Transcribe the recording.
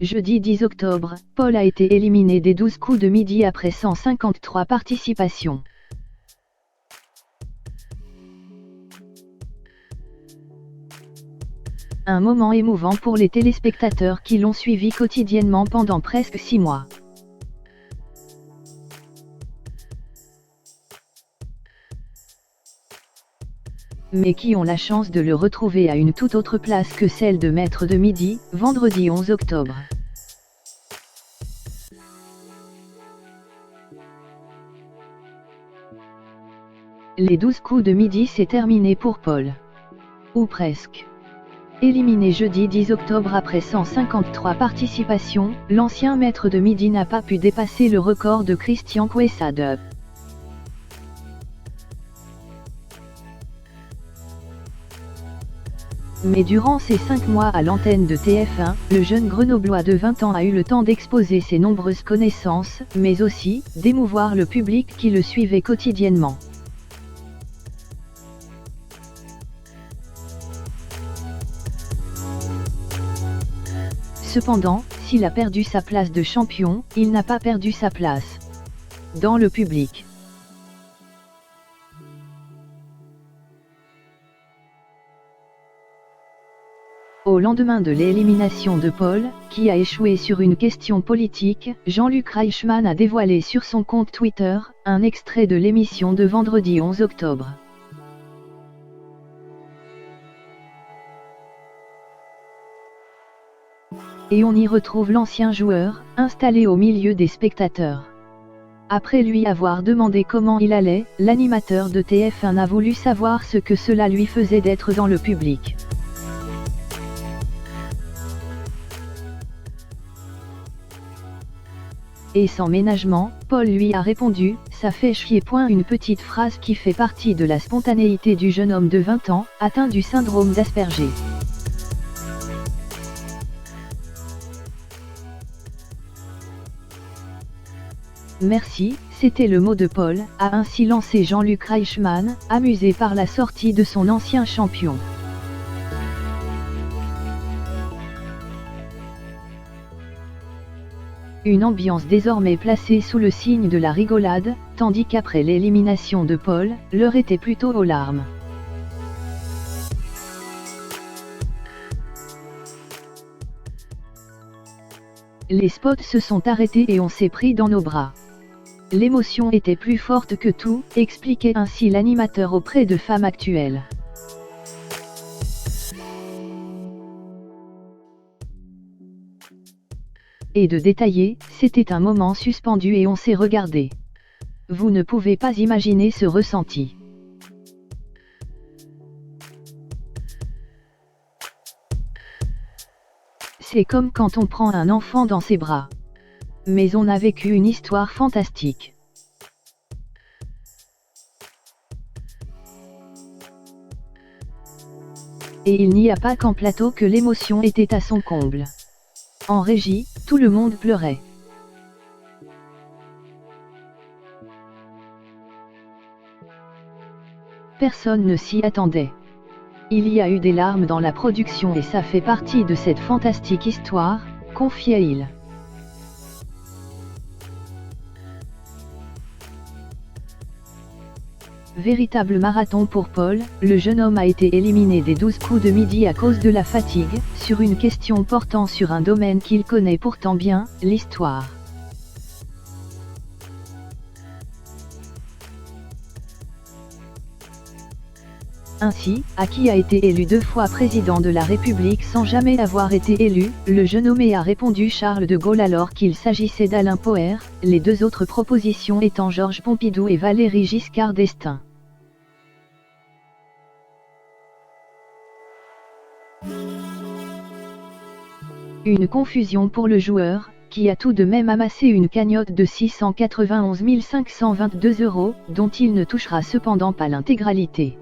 Jeudi 10 octobre, Paul a été éliminé des 12 coups de midi après 153 participations. Un moment émouvant pour les téléspectateurs qui l'ont suivi quotidiennement pendant presque 6 mois. Mais qui ont la chance de le retrouver à une toute autre place que celle de Maître de Midi, vendredi 11 octobre. Les 12 coups de midi, c'est terminé pour Paul. Ou presque. Éliminé jeudi 10 octobre après 153 participations, l'ancien Maître de Midi n'a pas pu dépasser le record de Christian Quesada. Mais durant ses 5 mois à l'antenne de TF1, le jeune Grenoblois de 20 ans a eu le temps d'exposer ses nombreuses connaissances, mais aussi, d'émouvoir le public qui le suivait quotidiennement. Cependant, s'il a perdu sa place de champion, il n'a pas perdu sa place dans le public. Au lendemain de l'élimination de Paul, qui a échoué sur une question politique, Jean-Luc Reichmann a dévoilé sur son compte Twitter, un extrait de l'émission de vendredi 11 octobre. Et on y retrouve l'ancien joueur, installé au milieu des spectateurs. Après lui avoir demandé comment il allait, l'animateur de TF1 a voulu savoir ce que cela lui faisait d'être dans le public. Et sans ménagement, Paul lui a répondu « Ça fait chier ». Une petite phrase qui fait partie de la spontanéité du jeune homme de 20 ans, atteint du syndrome d'Asperger. Merci, c'était le mot de Paul, a ainsi lancé Jean-Luc Reichmann, amusé par la sortie de son ancien champion. Une ambiance désormais placée sous le signe de la rigolade, tandis qu'après l'élimination de Paul, l'heure était plutôt aux larmes. Les spots se sont arrêtés et on s'est pris dans nos bras. L'émotion était plus forte que tout, expliquait ainsi l'animateur auprès de Femmes Actuelles. Et de détailler, c'était un moment suspendu et on s'est regardé. Vous ne pouvez pas imaginer ce ressenti. C'est comme quand on prend un enfant dans ses bras. Mais on a vécu une histoire fantastique. Et il n'y a pas qu'en plateau que l'émotion était à son comble. En régie, tout le monde pleurait. Personne ne s'y attendait. Il y a eu des larmes dans la production et ça fait partie de cette fantastique histoire, confiait-il. Véritable marathon pour Paul, le jeune homme a été éliminé des 12 coups de midi à cause de la fatigue, sur une question portant sur un domaine qu'il connaît pourtant bien, l'histoire. Ainsi, à qui a été élu 2 fois président de la République sans jamais avoir été élu, le jeune homme a répondu Charles de Gaulle alors qu'il s'agissait d'Alain Poher, les 2 autres propositions étant Georges Pompidou et Valéry Giscard d'Estaing. Une confusion pour le joueur, qui a tout de même amassé une cagnotte de 691 522 €, dont il ne touchera cependant pas l'intégralité.